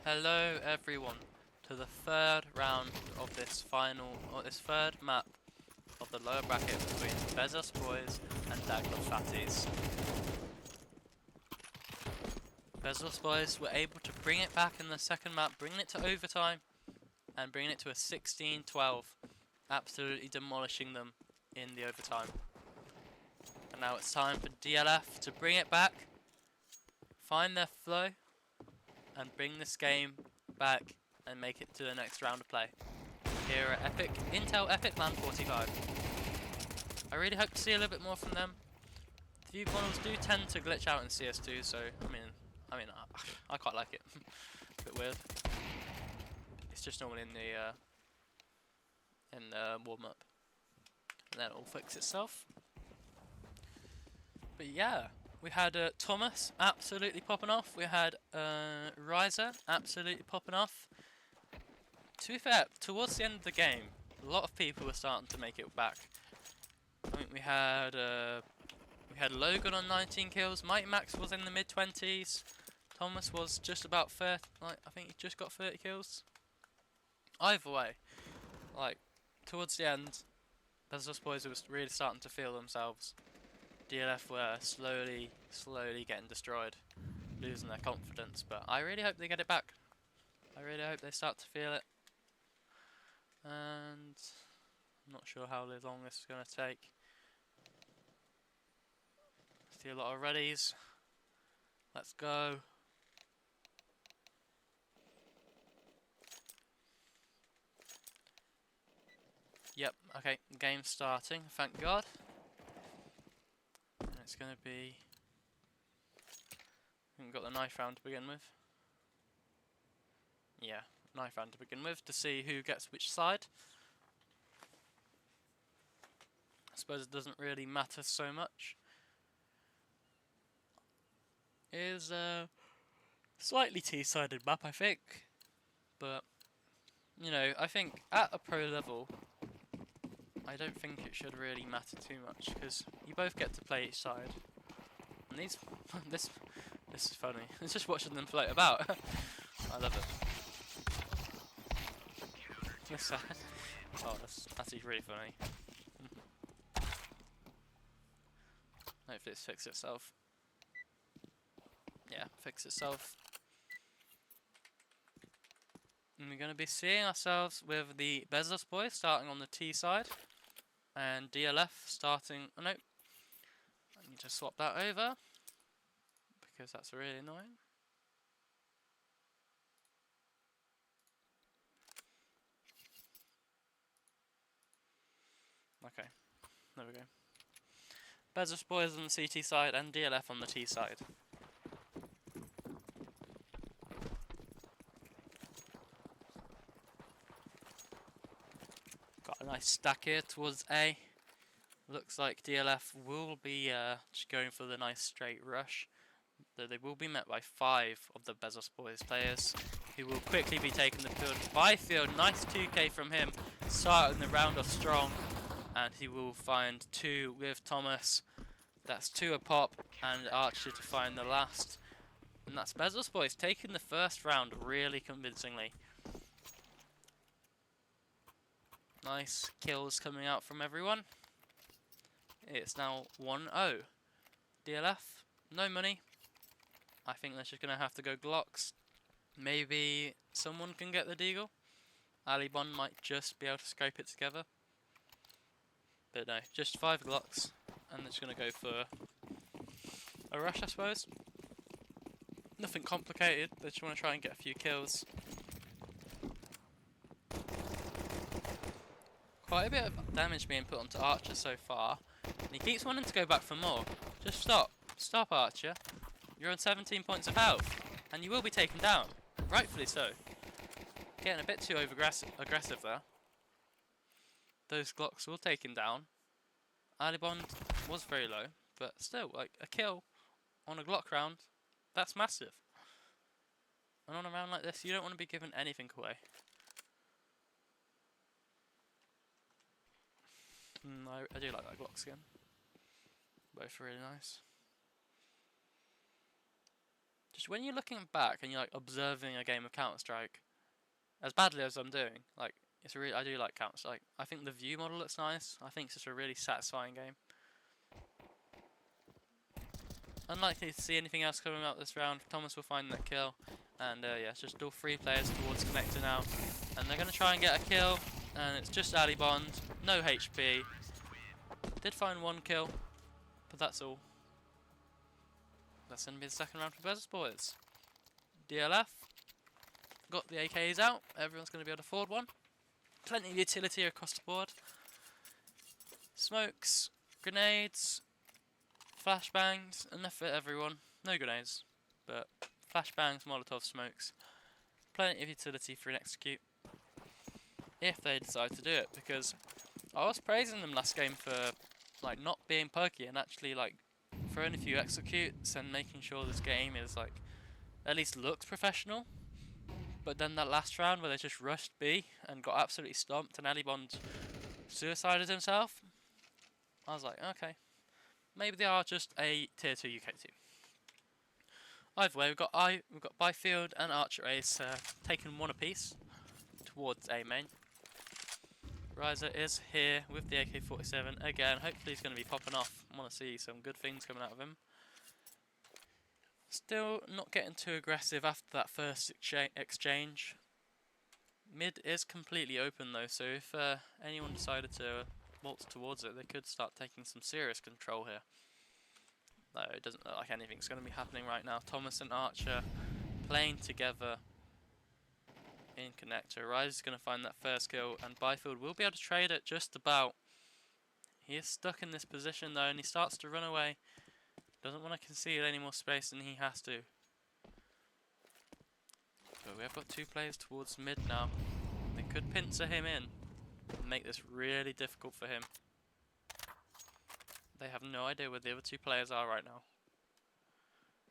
Hello everyone to the third round of this third map of the lower bracket between Bezos Bois and Daglovesfatties. Bezos Bois were able to bring it back in the second map, bringing it to overtime and bringing it to a 16-12, absolutely demolishing them in the overtime. And now it's time for DLF to bring it back, find their flow and bring this game back and make it to the next round of play. Here at Intel Epic Land 45. I really hope to see a little bit more from them. The view models do tend to glitch out in CS2, so I quite like it. A bit weird. It's just normally in the warm up, and then it'll fix itself. But yeah. We had Thomas absolutely popping off. We had Riser absolutely popping off. To be fair, towards the end of the game, a lot of people were starting to make it back. I think we had Logan on 19 kills. Mighty Max was in the mid-20s. Thomas was just about 30. I think he just got 30 kills. Either way, towards the end, Bezos Bois was really starting to feel themselves. DLF were slowly getting destroyed, losing their confidence, but I really hope they get it back. I really hope they start to feel it. And I'm not sure how long this is going to take. I see a lot of readies. Let's go. Yep, okay, game's starting, thank God. It's going to be... We've got the knife round to begin with. Yeah, knife round to begin with to see who gets which side. I suppose it doesn't really matter so much. It is a slightly T-sided map, I think. But, you know, I think at a pro level, I don't think it should really matter too much, because you both get to play each side. And these, this is funny. It's just watching them float about. I love it. This side. Oh, that's actually really funny. Hopefully it's fixed itself. Yeah, fix itself. And we're going to be seeing ourselves with the Bezos Bois starting on the T side. And DLF starting... Oh no. I need to swap that over. Because that's really annoying. Okay. There we go. Bezos Bois on the CT side and DLF on the T side. Got a nice stack here towards A. Looks like DLF will be just going for the nice straight rush. Though they will be met by 5 of the Bezos Bois players, who will quickly be taking the field. Byfield, nice 2k from him, starting the round off strong. And he will find 2 with Thomas. That's 2 a pop, and Archer to find the last. And that's Bezos Bois taking the first round really convincingly. Nice kills coming out from everyone. It's now 1-0. DLF, no money. I think they're just going to have to go Glocks. Maybe someone can get the Deagle. Alibon might just be able to scrape it together. But no, just 5 Glocks. And they're just going to go for a rush, I suppose. Nothing complicated. They just want to try and get a few kills. Quite a bit of damage being put onto Archer so far. And he keeps wanting to go back for more. Just stop. Stop, Archer. You're on 17 points of health. And you will be taken down. Rightfully so. Getting a bit too aggressive there. Those Glocks will take him down. Alibon was very low. But still, like, a kill on a Glock round, that's massive. And on a round like this, you don't want to be giving anything away. I do like that Glock skin. Both are really nice. just when you're looking back and you're like observing a game of Counter-Strike, as badly as I'm doing, like it's really I do like Counter-Strike. I think the view model looks nice. I think it's just a really satisfying game. Unlikely to see anything else coming up this round. Thomas will find that kill, and yeah, it's just all 3 players towards connector now, and they're gonna try and get a kill, and it's just Ali Bond, no HP. Did find 1 kill, but that's all. That's gonna be the second round for Bezos Bois. DLF got the AKs out. Everyone's gonna be able to afford one. Plenty of utility across the board. Smokes, grenades, flashbangs, enough for everyone. No grenades, but flashbangs, Molotov smokes. Plenty of utility for an execute. If they decide to do it, because I was praising them last game for like not being pokey and actually like throwing a few executes and making sure this game is like at least looks professional. But then that last round where they just rushed B and got absolutely stomped and Ali Bond suicided himself, I was like, okay, maybe they are just a tier 2 UK team. Either way, we've got Byfield and Archer Ace taking 1 apiece towards A main. Riser is here with the AK-47 again. Hopefully he's going to be popping off. I want to see some good things coming out of him. Still not getting too aggressive after that first exchange. Mid is completely open though, so if anyone decided to waltz towards it, they could start taking some serious control here. No, it doesn't look like anything's going to be happening right now. Thomas and Archer playing together in connector. Rise is going to find that first kill, and Byfield will be able to trade it just about. He is stuck in this position though, and he starts to run away. Doesn't want to concede any more space than he has to. But we have got 2 players towards mid now. They could pincer him in and make this really difficult for him. They have no idea where the other 2 players are right now.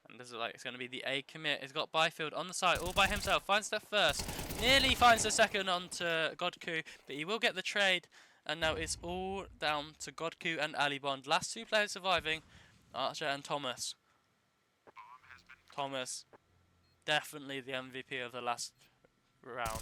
And this is like, it's going to be the A commit. He's got Byfield on the side all by himself. Finds that first. Nearly finds the second onto Godku. But he will get the trade. And now it's all down to Godku and Ali Bond. Last 2 players surviving. Archer and Thomas. Thomas, definitely the MVP of the last round.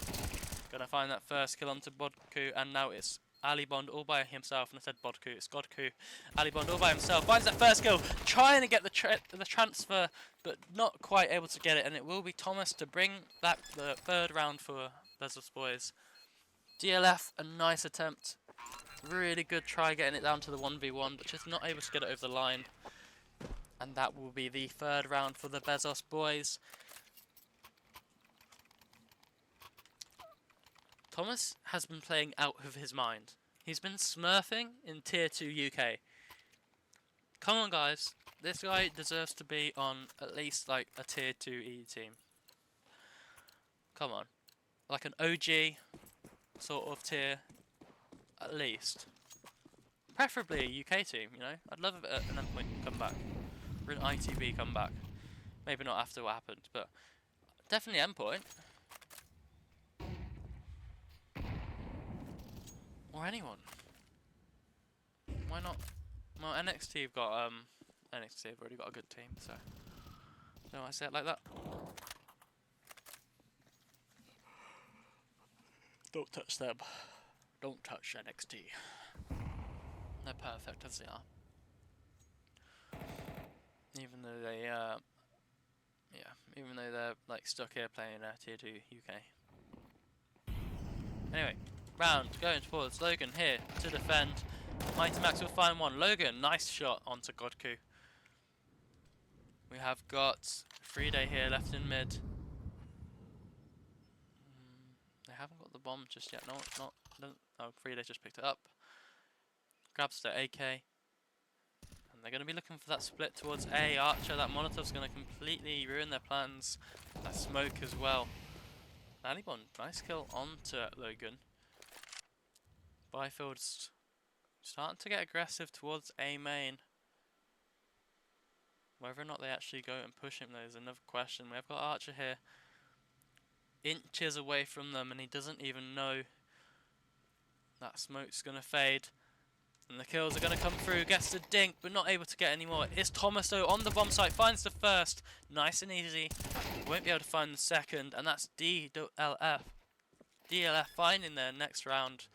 Gonna find that first kill onto Bodku, and now it's Ali Bond all by himself. And I said Bodku, it's Godku. Ali Bond all by himself finds that first kill, trying to get the transfer, but not quite able to get it. And it will be Thomas to bring back the 3rd round for Bezos Bois. DLF, a nice attempt. Really good try getting it down to the 1v1, but just not able to get it over the line. And that will be the 3rd round for the Bezos Bois. Thomas has been playing out of his mind. He's been smurfing in tier 2 UK. Come on guys, this guy deserves to be on at least like a tier 2 E team. Come on. Like an OG sort of tier, at least. Preferably a UK team, you know. I'd love an endpoint comeback. Or an ITB comeback. Maybe not after what happened, but definitely endpoint. Or anyone. Why not? Well, NXT have got NXT have already got a good team, so don't I say it like that? Don't touch them. Don't touch NXT. They're perfect as they are. Even though they even though they're like stuck here playing tier 2 UK. Anyway, round going towards Logan here to defend. Mighty Max will find one. Logan, nice shot onto Godku. We have got 3-day here left in mid. They haven't got the bomb just yet. No, oh, 3-day just picked it up. Grabs the AK. And they're going to be looking for that split towards A. Archer, that Molotov's going to completely ruin their plans. That smoke as well. Alibon, nice kill onto Logan. Byfield's starting to get aggressive towards A main. Whether or not they actually go and push him though is another question. We've got Archer here. Inches away from them and he doesn't even know that smoke's going to fade. And the kills are going to come through. Gets the dink, but not able to get any more. It's Thomas though on the bomb site. Finds the first. Nice and easy. Won't be able to find the second. And that's DLF. DLF finding their next round.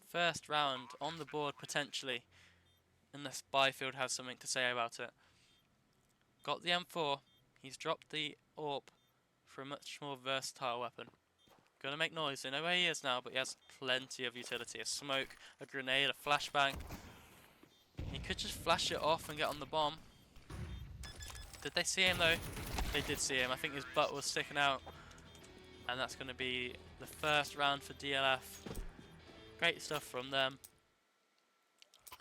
First round on the board potentially. Unless Byfield has something to say about it. Got the M4. He's dropped the AWP for a much more versatile weapon. Gonna make noise. They know where he is now, but he has plenty of utility. A smoke, a grenade, a flashbang. He could just flash it off and get on the bomb. Did they see him though? They did see him. I think his butt was sticking out. And that's gonna be the first round for DLF. Great stuff from them.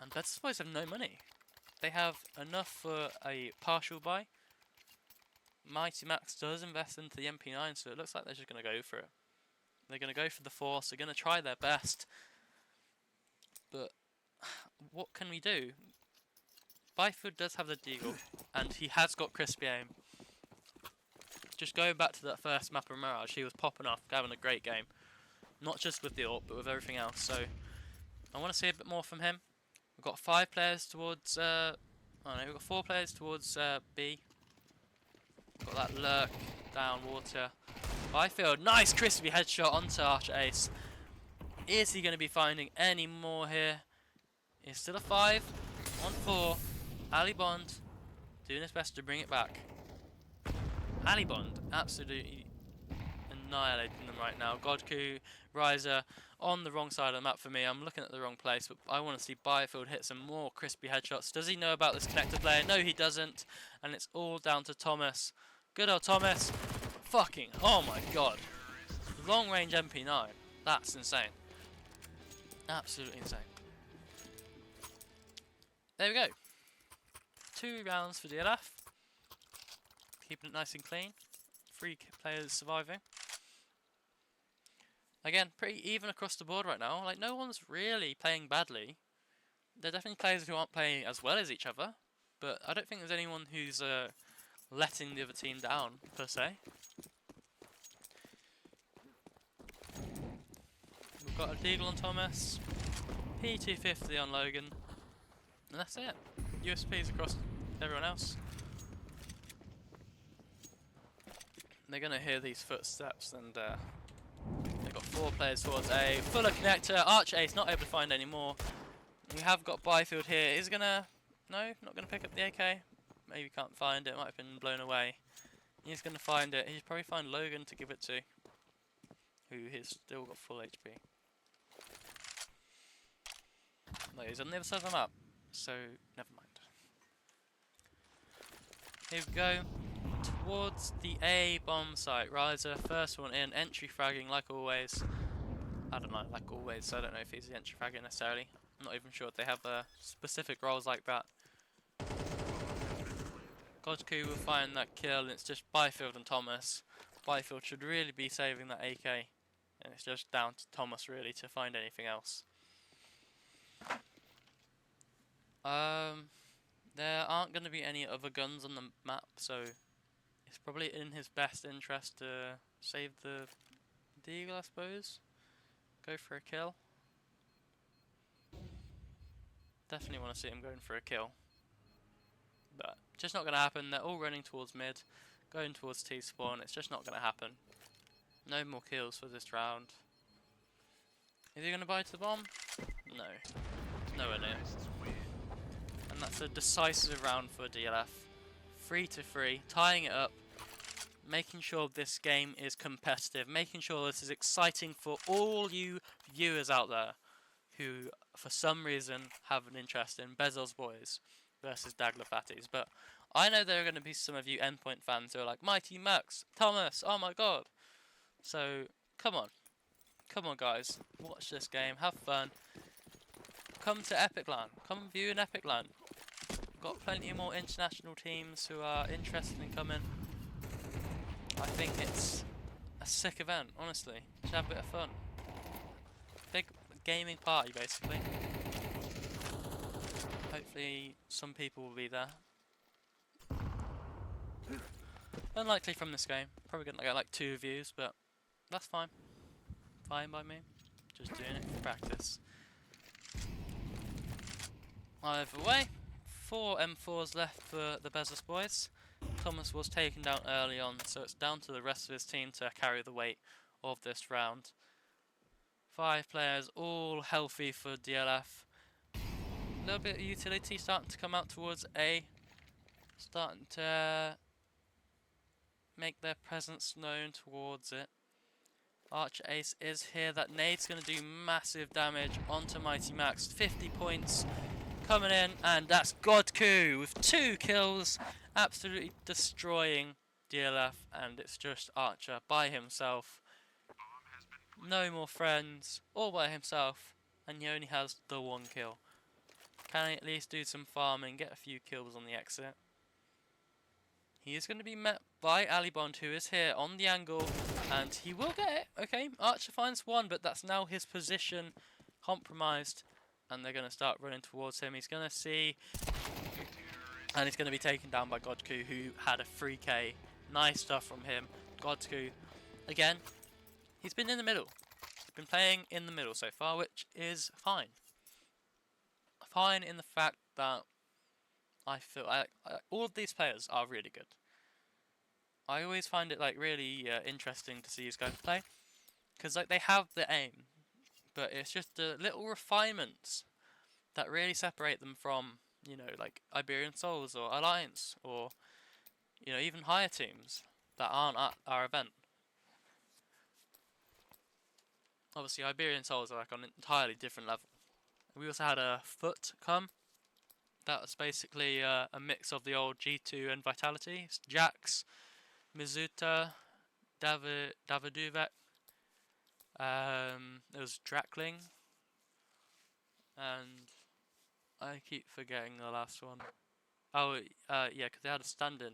And Bezos Bois have no money. They have enough for a partial buy. Mighty Max does invest into the MP9, so it looks like they're just going to go for it. They're going to go for the force, they're going to try their best. But what can we do? Byfield does have the deagle, and he has got crispy aim. Just going back to that first map of Mirage, he was popping off, having a great game. Not just with the AWP, but with everything else. So I want to see a bit more from him. We've got 5 players towards, we've got 4 players towards B. Got that lurk down water. Byfield, nice crispy headshot onto Archer Ace. Is he going to be finding any more here? It's still a 5 on 4. Ali Bond doing his best to bring it back. Ali Bond absolutely annihilating them right now. Godku, Riser on the wrong side of the map for me. I'm looking at the wrong place, but I want to see Byfield hit some more crispy headshots. Does he know about this connector player? No, he doesn't. And it's all down to Thomas. Good old Thomas. Fucking, oh my god. Long range MP9. That's insane. Absolutely insane. There we go. 2 rounds for DLF. Keeping it nice and clean. 3 players surviving. Again, pretty even across the board right now. Like, no one's really playing badly. There are definitely players who aren't playing as well as each other. But I don't think there's anyone who's letting the other team down, per se. We've got a Deagle on Thomas. P250 on Logan. And that's it. USPs across everyone else. They're going to hear these footsteps and they've got 4 players towards A. Fuller connector. Archer Ace not able to find any more. We have got Byfield here. Is going to... No, not going to pick up the AK. Maybe can't find it. Might have been blown away. He's going to find it. He'll probably find Logan to give it to. Who has still got full HP. No, he's on the other side of the map. So, never mind. Here we go. Towards the A bomb site. Riser, first one in. Entry fragging like always. I don't know, like always. So I don't know if he's the entry fragger necessarily. I'm not even sure if they have specific roles like that. Godku will find that kill, and it's just Byfield and Thomas. Byfield should really be saving that AK. And it's just down to Thomas really to find anything else. There aren't going to be any other guns on the map, so it's probably in his best interest to save the Deagle, I suppose. Go for a kill. Definitely want to see him going for a kill. But just not going to happen. They're all running towards mid, going towards T-spawn. It's just not going to happen. No more kills for this round. Is he going to buy to the bomb? No. Nowhere near. And that's a decisive round for DLF. 3-3, tying it up. Making sure this game is competitive. Making sure this is exciting for all you viewers out there who, for some reason, have an interest in Bezos Bois versus Daglovesfatties. But I know there are going to be some of you Endpoint fans who are like, Mighty Max, Thomas, oh my god. So, come on. Come on, guys. Watch this game. Have fun. Come to Epic LAN. Come view an Epic LAN. Got plenty more international teams who are interested in coming. I think it's a sick event, honestly. Just have a bit of fun. Big gaming party, basically. Hopefully some people will be there. Unlikely from this game. Probably gonna get like 2 views, but that's fine. Fine by me. Just doing it for practice. Either way, 4 M4s left for the Bezos Boys. Thomas was taken down early on, so it's down to the rest of his team to carry the weight of this round. 5 players, all healthy for DLF. A little bit of utility starting to come out towards A. Starting to make their presence known towards it. Archer Ace is here. That nade's going to do massive damage onto Mighty Max. 50 points coming in, and that's Godku with 2 kills. Absolutely destroying DLF, and it's just Archer by himself. No more friends, all by himself, and he only has the 1 kill. Can he at least do some farming, get a few kills on the exit? He is going to be met by Alibond, who is here on the angle, and he will get it. Okay, Archer finds 1, but that's now his position compromised, and they're going to start running towards him. He's going to see, and he's going to be taken down by Godku, who had a 3k. Nice stuff from him. Godku, again, he's been in the middle. He's been playing in the middle so far, which is fine. Fine in the fact that I feel all of these players are really good. I always find it like really interesting to see these guys play, because like they have the aim, but it's just the little refinements that really separate them from, you know, like Iberian Souls or Alliance or, you know, even higher teams that aren't at our event. Obviously Iberian Souls are like on an entirely different level. We also had a Foot come. That was basically a mix of the old G2 and Vitality. It's Jax, Mizuta, Daviduvek. There was Drakling. And I keep forgetting the last one. Oh, yeah, because they had a stand-in.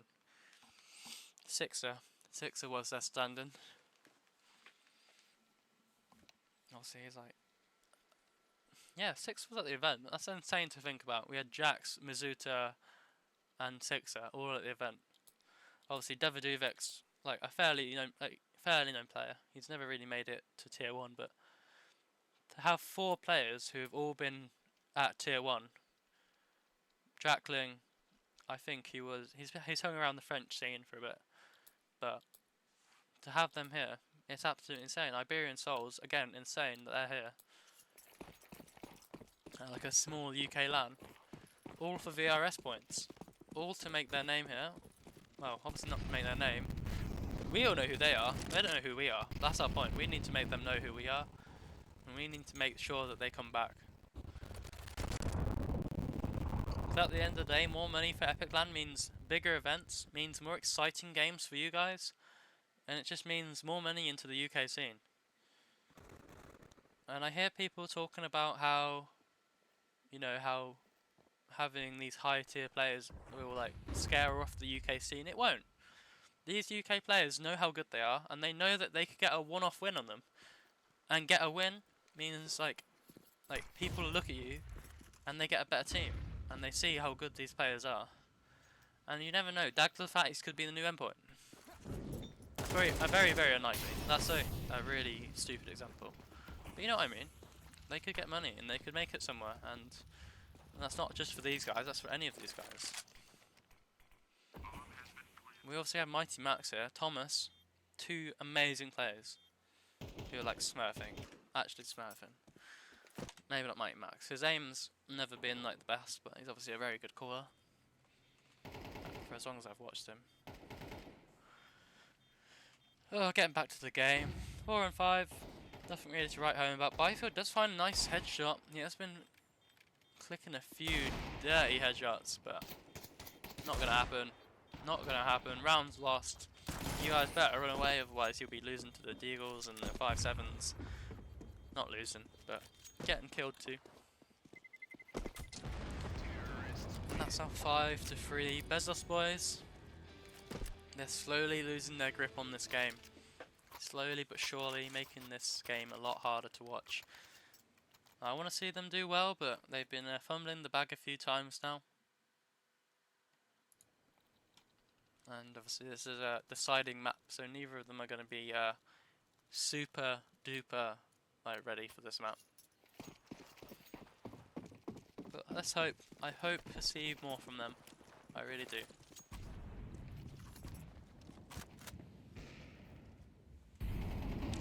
Sixer. Sixer was their stand-in. Obviously, he's like... Yeah, Sixer was at the event. That's insane to think about. We had Jax, Mizuta, and Sixer all at the event. Obviously, Daviduvek's like a fairly known player. He's never really made it to tier 1, but to have 4 players who have all been at tier 1. Drakling, I think he's hung around the French scene for a bit, but to have them here, it's absolutely insane. Iberian Souls, again, insane that they're here. Like a small UK LAN, all for VRS points, all to make their name here. Well, obviously not to make their name. We all know who they are. They don't know who we are. That's our point. We need to make them know who we are, and we need to make sure that they come back. Because at the end of the day, more money for Epic LAN means bigger events, means more exciting games for you guys, and it just means more money into the UK scene. And I hear people talking about how, you know, how having these high tier players will like scare off the UK scene. It won't. These UK players know how good they are, and they know that they could get a one-off win on them. And get a win means like people look at you and they get a better team, and they see how good these players are. And you never know, Daglovesfatties could be the new endpoint. Very unlikely. That's a really stupid example. But you know what I mean? They could get money and they could make it somewhere, and that's not just for these guys, that's for any of these guys. We also have Mighty Max here, Thomas, 2 amazing players who are like smurfing, actually smurfing. Maybe not Mighty Max, his aim's never been like the best, but he's obviously a very good caller, for as long as I've watched him. Oh, getting back to the game, 4 and 5, nothing really to write home about. Byfield does find a nice headshot. He has been clicking a few dirty headshots, but not gonna happen. Not gonna happen. Rounds lost. You guys better run away, otherwise you'll be losing to the Deagles and the 5-7s. Not losing, but getting killed too. And that's our 5-3 Bezos Boys. They're slowly losing their grip on this game. Slowly but surely making this game a lot harder to watch. I want to see them do well, but they've been fumbling the bag a few times now. And obviously this is a deciding map, so neither of them are going to be super duper ready for this map. But let's hope. I hope to see more from them. I really do.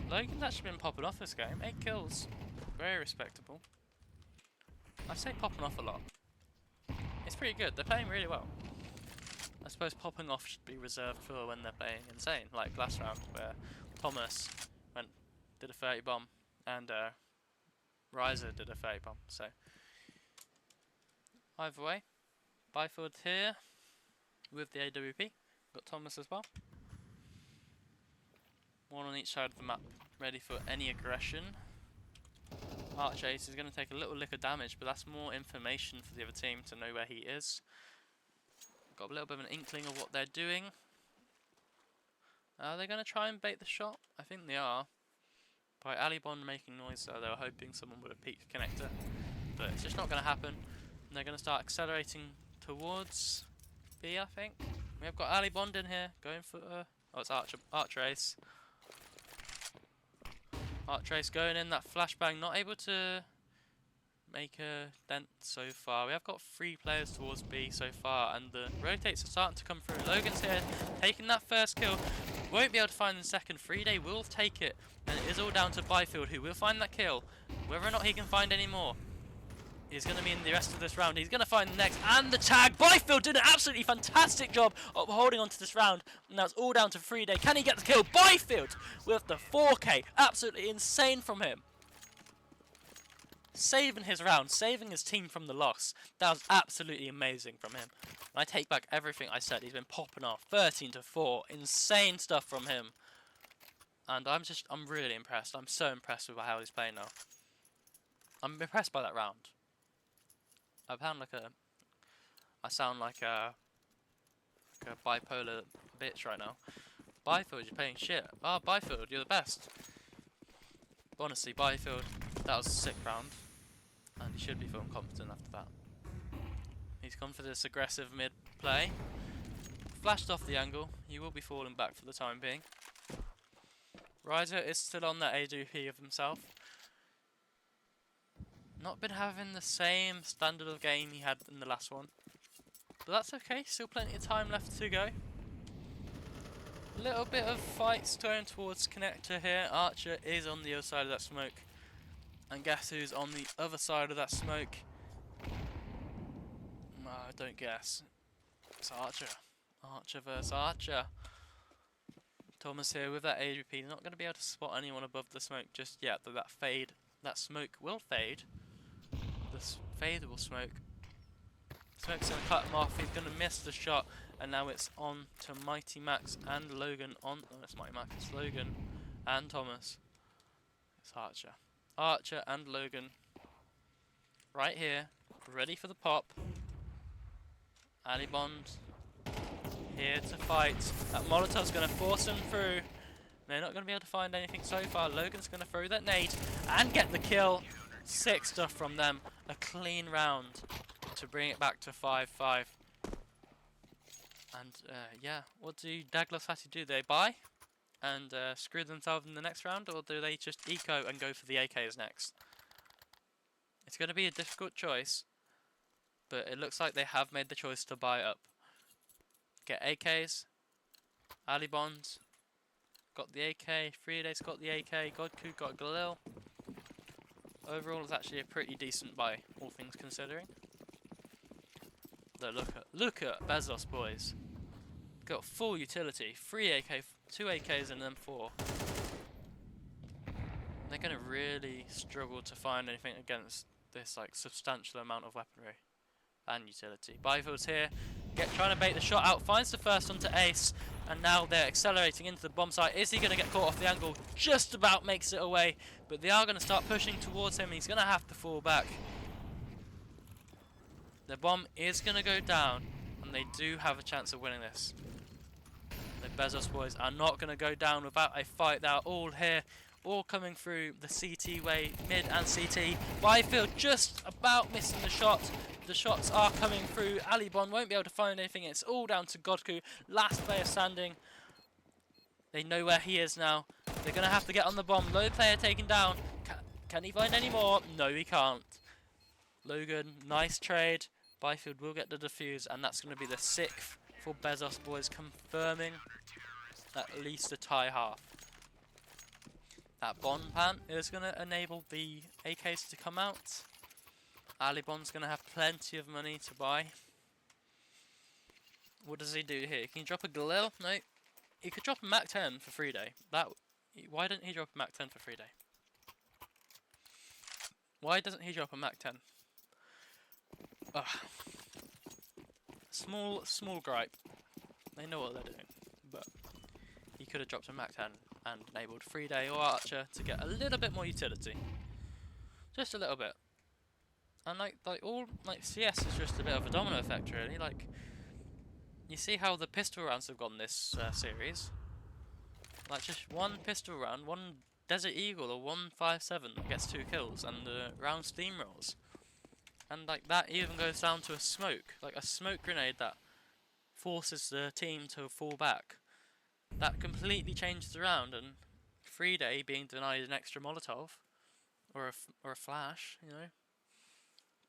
Logan's actually been popping off this game. 8 kills. Very respectable. I say popping off a lot. It's pretty good. They're playing really well. I suppose popping off should be reserved for when they're playing insane, like last round where Thomas did a 30 bomb and Riser did a 30 bomb. So either way, Byfield here with the AWP. Got Thomas as well. One on each side of the map, ready for any aggression. Archace is going to take a little lick of damage, but that's more information for the other team to know where he is. Got a little bit of an inkling of what they're doing. Are they going to try and bait the shot? I think they are. By Alibon making noise, so they were hoping someone would have peeked connector. But it's just not going to happen. And they're going to start accelerating towards B, I think. We have got Alibon in here, going for... oh, it's Archace. Archace going in, that flashbang, not able to make a dent so far. We have got 3 players towards B so far, and the rotates are starting to come through. Logan's here, taking that first kill. Won't be able to find the second. 3-Day will take it, and it is all down to Byfield, who will find that kill. Whether or not he can find any more is going to be in the rest of this round. He's going to find the next, and the tag. Byfield did an absolutely fantastic job of holding on to this round, and now it's all down to 3-Day. Can he get the kill? Byfield with the 4K. Absolutely insane from him. Saving his round, saving his team from the loss. That was absolutely amazing from him. And I take back everything I said. He's been popping off. 13-4. Insane stuff from him. And I'm really impressed. I'm so impressed with how he's playing now. I'm impressed by that round. I sound like a bipolar bitch right now. Byfield, you're playing shit. Ah, Byfield, you're the best. But honestly, Byfield, that was a sick round. And he should be feeling confident after that. He's gone for this aggressive mid play. Flashed off the angle. He will be falling back for the time being. Riser is still on that AWP of himself. Not been having the same standard of game he had in the last one. But that's okay, still plenty of time left to go. A little bit of fights going towards connector here. Archer is on the other side of that smoke. And guess who's on the other side of that smoke? I don't guess. It's Archer. Archer versus Archer. Thomas here with that AWP. Not going to be able to spot anyone above the smoke just yet. Though that smoke will fade. This fade will smoke. Smoke's going to cut him off. He's going to miss the shot. And now it's on to Mighty Max and Logan. Oh, it's Mighty Max. It's Logan and Thomas. It's Archer. Archer and Logan. Right here. Ready for the pop. Alibon here to fight. That Molotov's going to force them through. They're not going to be able to find anything so far. Logan's going to throw that nade and get the kill. Sick stuff from them. A clean round to bring it back to 5-5. And yeah, what do Daglovesfatties do? They buy and screw themselves in the next round, or do they just eco and go for the AKs next? It's going to be a difficult choice, but it looks like they have made the choice to buy up. Get AKs. Alibon's got the AK. 3-Day's got the AK. Godku got Galil. Overall, it's actually a pretty decent buy, all things considering. Though look at Bezos Bois. Got full utility, 3 AK, 2 AKs and then 4. They're going to really struggle to find anything against this like substantial amount of weaponry and utility. Byfield's here, trying to bait the shot out, finds the first onto Ace, and now they're accelerating into the bomb site. Is he going to get caught off the angle? Just about makes it away, but they are going to start pushing towards him. He's going to have to fall back. The bomb is going to go down, and they do have a chance of winning this. The Bezos Bois are not going to go down without a fight. They're all here, all coming through the CT way, mid and CT. Byfield just about missing the shot. The shots are coming through. Alibon won't be able to find anything. It's all down to Godku, last player standing. They know where he is now. They're going to have to get on the bomb. Low player taken down. Can he find any more? No, he can't. Logan, nice trade. Byfield will get the defuse, and that's going to be the 6th for Bezos Bois, confirming at least a tie half. That Bond plant is going to enable the AKs to come out. Ali Bond's going to have plenty of money to buy. What does he do here? Can he drop a Galil? No. He could drop a Mac 10 for free day. Why didn't he drop a Mac 10 for free day? Why doesn't he drop a Mac 10? Ugh. Small gripe. They know what they're doing. But he could have dropped a Mac 10 and enabled free day or Archer to get a little bit more utility. Just a little bit. And like CS is just a bit of a domino effect really. Like, you see how the pistol rounds have gone this series. Like, just one pistol round, one Desert Eagle or 157 that gets 2 kills, and the round steamrolls. And like that even goes down to a smoke, like a smoke grenade that forces the team to fall back. That completely changes the round, and free day being denied an extra Molotov or a flash, you know,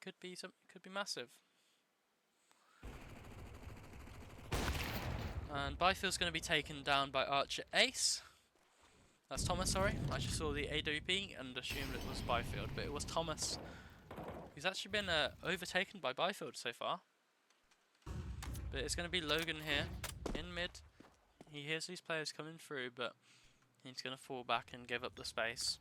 could be massive. And Byfield's going to be taken down by Archer Ace. That's Thomas, sorry. I just saw the AWP and assumed it was Byfield, but it was Thomas. He's actually been overtaken by Byfield so far. But it's going to be Logan here, in mid. He hears these players coming through, but he's going to fall back and give up the space.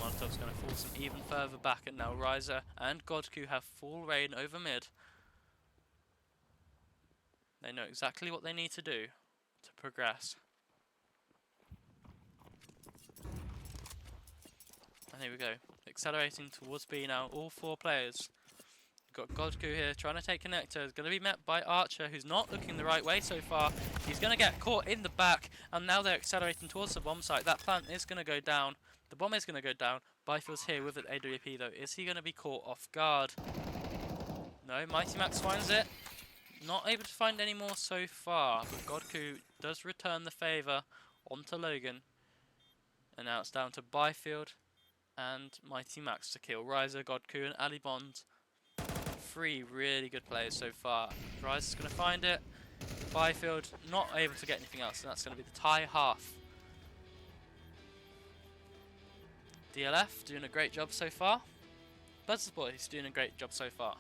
Molotov's going to force him even further back, and now Riser and Godku have full reign over mid. They know exactly what they need to do to progress. And here we go, accelerating towards B now, all 4 players. Got Godku here trying to take connector, is going to be met by Archer, who's not looking the right way so far. He's going to get caught in the back, and now they're accelerating towards the bomb site. That plant is going to go down, the bomb is going to go down. Byfield's here with an AWP though. Is he going to be caught off guard? No, Mighty Max finds it. Not able to find any more so far, but Godku does return the favour onto Logan. And now it's down to Byfield and Mighty Max to kill Riser, Godku and Ali Bond. 3 really good players so far. Riser's going to find it. Byfield not able to get anything else, and that's going to be the tie half. DLF doing a great job so far. Bezos Bois doing a great job so far.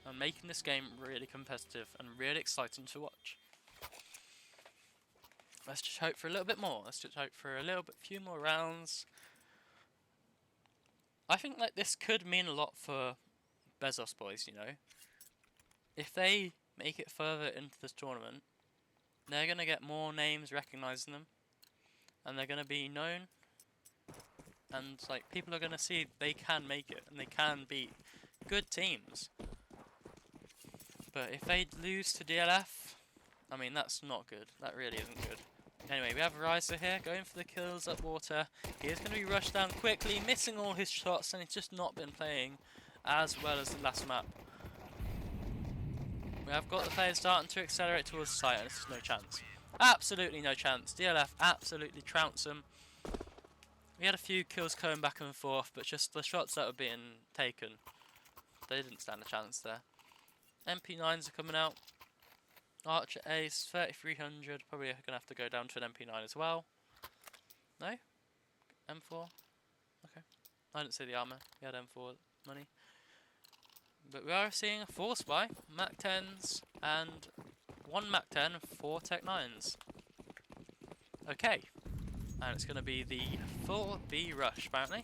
And making this game really competitive and really exciting to watch. Let's just hope for a little bit more. Let's just hope for a few more rounds. I think like this could mean a lot for Bezos Bois, you know. If they make it further into this tournament, they're going to get more names recognising them. And they're going to be known. And like people are going to see they can make it and they can beat good teams. But if they lose to DLF, I mean, that's not good. That really isn't good. Anyway, we have Riser here, going for the kills up water. He is going to be rushed down quickly, missing all his shots, and he's just not been playing as well as the last map. We have got the players starting to accelerate towards the site, and this is no chance. Absolutely no chance. DLF absolutely trounce them. We had a few kills going back and forth, but just the shots that were being taken, they didn't stand a chance there. MP9s are coming out. Archer Ace, 3300. Probably going to have to go down to an MP9 as well. No? M4? Okay. I didn't see the armor. He had M4 money. But we are seeing a 4 spy, Mac 10s, and 1 Mac 10, 4 Tech 9s. Okay. And it's going to be the full B rush, apparently.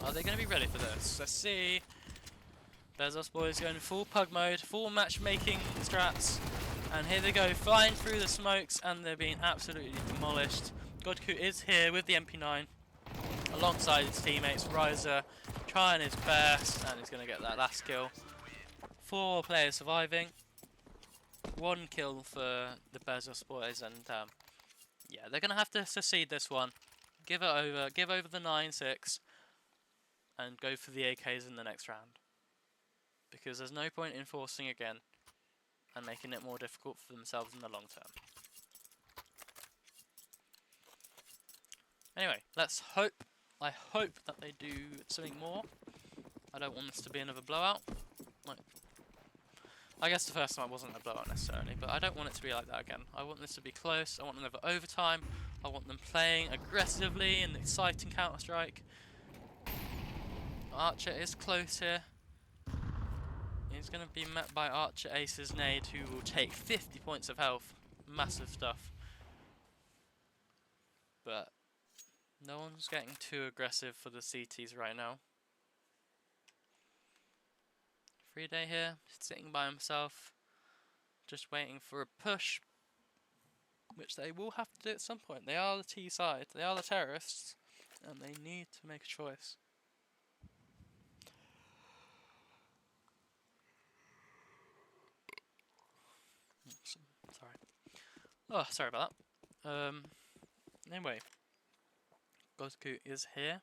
Are they going to be ready for this? Let's see. Bezos Bois going full pug mode, full matchmaking strats, and here they go, flying through the smokes, and they're being absolutely demolished. Godku is here with the MP9, alongside his teammates. Riser trying his best, and he's going to get that last kill. 4 players surviving, 1 kill for the Bezos Bois, and yeah, they're going to have to succeed this one. Give over the 9-6, and go for the AKs in the next round. Because there's no point in forcing again and making it more difficult for themselves in the long term. Anyway, let's hope. I hope that they do something more. I don't want this to be another blowout. Like, I guess the first time it wasn't a blowout necessarily, but I don't want it to be like that again. I want this to be close. I want another overtime. I want them playing aggressively and exciting Counter-Strike. Archer is close here. He's going to be met by Archer Ace's nade, who will take 50 points of health. Massive stuff. But no one's getting too aggressive for the CTs right now. Freeday here, sitting by himself, just waiting for a push, which they will have to do at some point. They are the T side, they are the terrorists, and they need to make a choice. Sorry. Oh, sorry about that. Anyway, Gozku is here.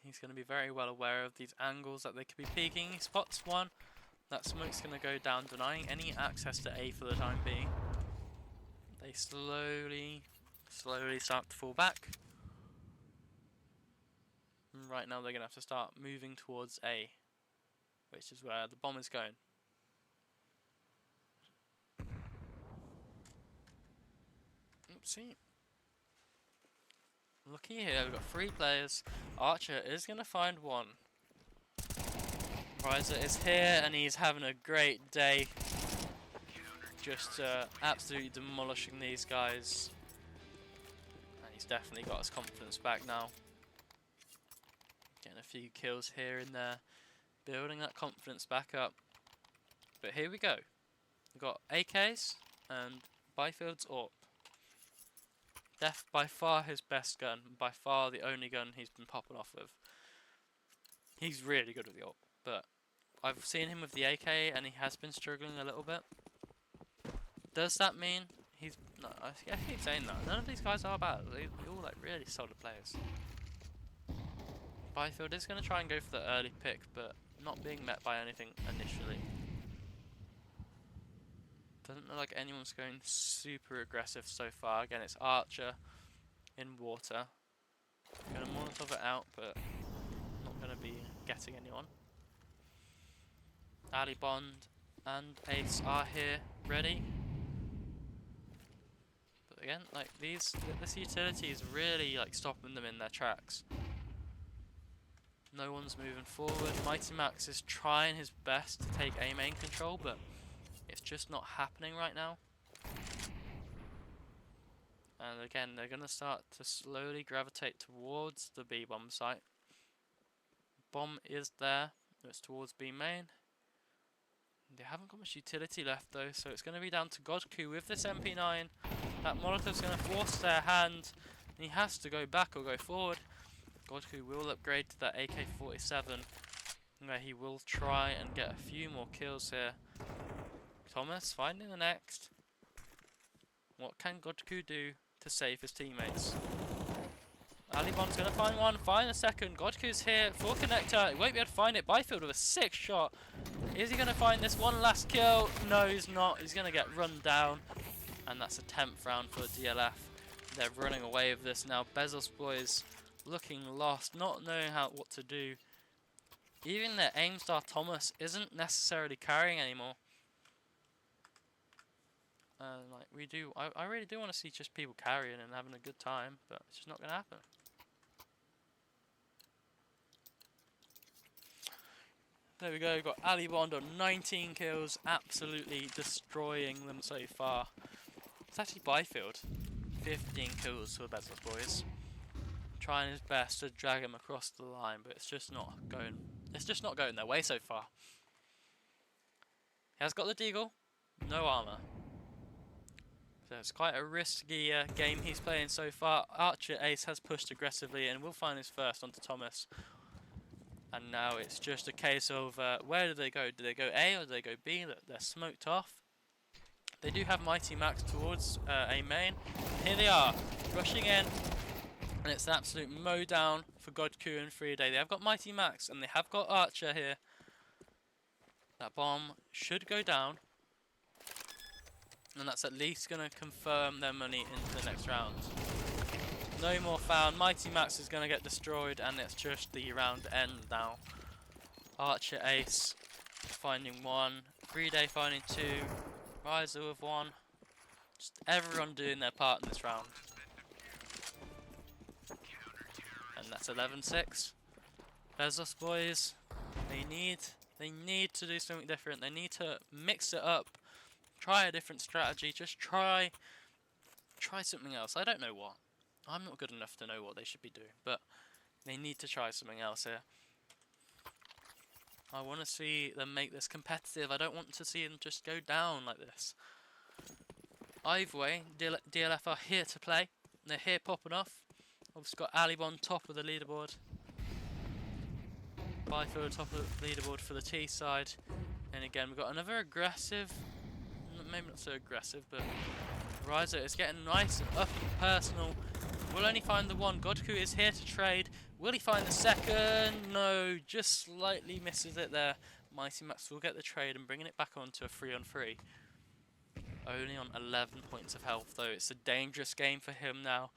He's going to be very well aware of these angles that they could be peeking. He spots one. That smoke's going to go down, denying any access to A for the time being. They slowly start to fall back. And right now they're going to have to start moving towards A, which is where the bomb is going. Oopsie. Looky here, we've got 3 players. Archer is going to find one. Riser is here and he's having a great day. Just absolutely demolishing these guys. And he's definitely got his confidence back now. Getting a few kills here and there. Building that confidence back up. But here we go. We've got AKs and Byfield's AWP. Def by far his best gun, by far the only gun he's been popping off with. He's really good with the AWP, but I've seen him with the AK and he has been struggling a little bit. Does that mean he's... No, I keep saying that. None of these guys are bad. They're all like really solid players. Byfield is going to try and go for the early pick, but not being met by anything initially. Doesn't look like anyone's going super aggressive so far. Again, it's Archer in water. Going to Molotov it out, but not going to be getting anyone. Ali Bond and Ace are here, ready. But again, like this utility is really like stopping them in their tracks. No one's moving forward. Mighty Max is trying his best to take A main control, but it's just not happening right now. And again, they're going to start to slowly gravitate towards the B bomb site. Bomb is there. It's towards B main. They haven't got much utility left though, so it's going to be down to Godku with this MP9. That Molotov's going to force their hand. And he has to go back or go forward. Godku will upgrade to that AK-47, where he will try and get a few more kills here. Thomas finding the next. What can Godku do to save his teammates? Alibon's going to find one, find a second. Godku's here for connector. He won't be able to find it. Byfield with a 6th shot. Is he going to find this one last kill? No, he's not. He's going to get run down. And that's a 10th round for DLF. They're running away with this now. Bezos Bois looking lost, not knowing what to do. Even their aim star Thomas isn't necessarily carrying anymore. I really do want to see just people carrying and having a good time, but it's just not going to happen. There we go, we've got Ali Bond on 19 kills, absolutely destroying them so far. It's actually Byfield, 15 kills for Bezos Bois. Trying his best to drag him across the line, but it's just not going their way so far. He has got the deagle, no armor. So it's quite a risky game he's playing so far. Archer Ace has pushed aggressively and will find his first onto Thomas. And now it's just a case of where do they go? Do they go A or do they go B? They're smoked off. They do have Mighty Max towards A main. Here they are, rushing in. And it's an absolute mow down for Godku and Freeday. They have got Mighty Max and they have got Archer here. That bomb should go down. And that's at least going to confirm their money into the next round. No more found. Mighty Max is going to get destroyed and it's just the round end now. Archer Ace finding 1, Friday finding 2, Riser with 1. Just everyone doing their part in this round. And that's 11-6. Bezos Bois, they need to do something different. They need to mix it up. Try a different strategy. Just try something else. I don't know what. I'm not good enough to know what they should be doing, but they need to try something else here. I want to see them make this competitive. I don't want to see them just go down like this. Either way, DLF are here to play. They're here popping off. Obviously got Alibon top of the leaderboard. Byfield top of the leaderboard for the T side. And again, we've got another aggressive, maybe not so aggressive, but Riser is getting nice and up and personal. We'll only find the one. Godku is here to trade. Will he find the second? No, just slightly misses it there. Mighty Max will get the trade and bringing it back on to a 3-on-3. Only on 11 points of health though. It's a dangerous game for him now.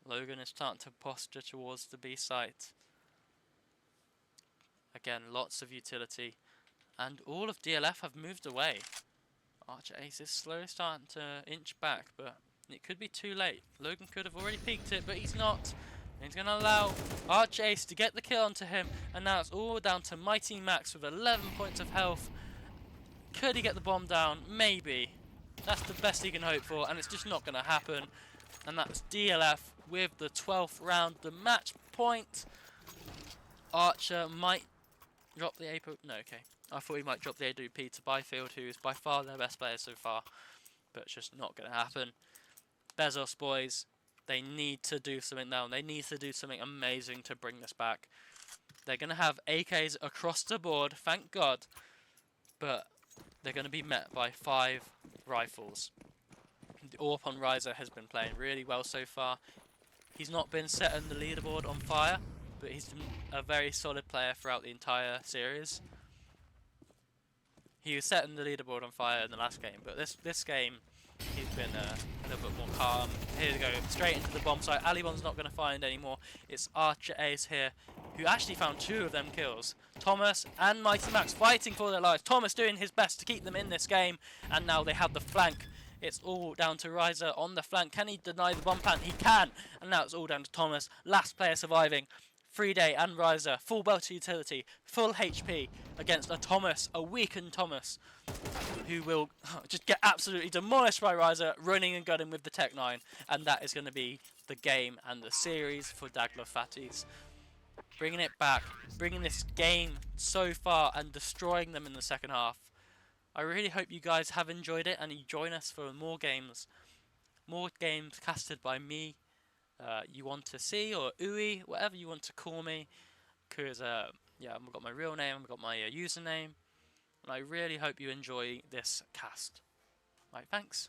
Logan is starting to posture towards the B site. Again, lots of utility. And all of DLF have moved away. Archer Ace is slowly starting to inch back, but it could be too late. Logan could have already peeked it, but he's not. And he's going to allow Archer Ace to get the kill onto him. And now it's all down to Mighty Max with 11 points of health. Could he get the bomb down? Maybe. That's the best he can hope for, and it's just not going to happen. And that's DLF with the 12th round, the match point. Archer might drop the AP. No, okay. I thought he might drop the AWP to Byfield, who is by far their best player so far. But it's just not going to happen. Bezos Bois, they need to do something now. They need to do something amazing to bring this back. They're going to have AKs across the board, thank God. But they're going to be met by 5 rifles. The AWP on Riser has been playing really well so far. He's not been setting the leaderboard on fire, but he's been a very solid player throughout the entire series. He was setting the leaderboard on fire in the last game, but this game he's been a little bit more calm. Here we go, straight into the bomb site. Alibon's not going to find anymore. It's Archer Ace here, who actually found 2 of them kills. Thomas and Mighty Max fighting for their lives. Thomas doing his best to keep them in this game, and now they have the flank. It's all down to Riser on the flank. Can he deny the bomb plant? He can, and now it's all down to Thomas. Last player surviving. Friday and Riser, full belt utility, full HP against a Thomas, a weakened Thomas, who will just get absolutely demolished by Riser, running and gunning with the Tech 9, and that is going to be the game and the series for Daglovesfatties. Bringing it back, bringing this game so far and destroying them in the second half. I really hope you guys have enjoyed it and you join us for more games casted by me. You want to see, or Uwe, whatever you want to call me, because yeah, I've got my real name, I've got my username, and I really hope you enjoy this cast. Right, thanks.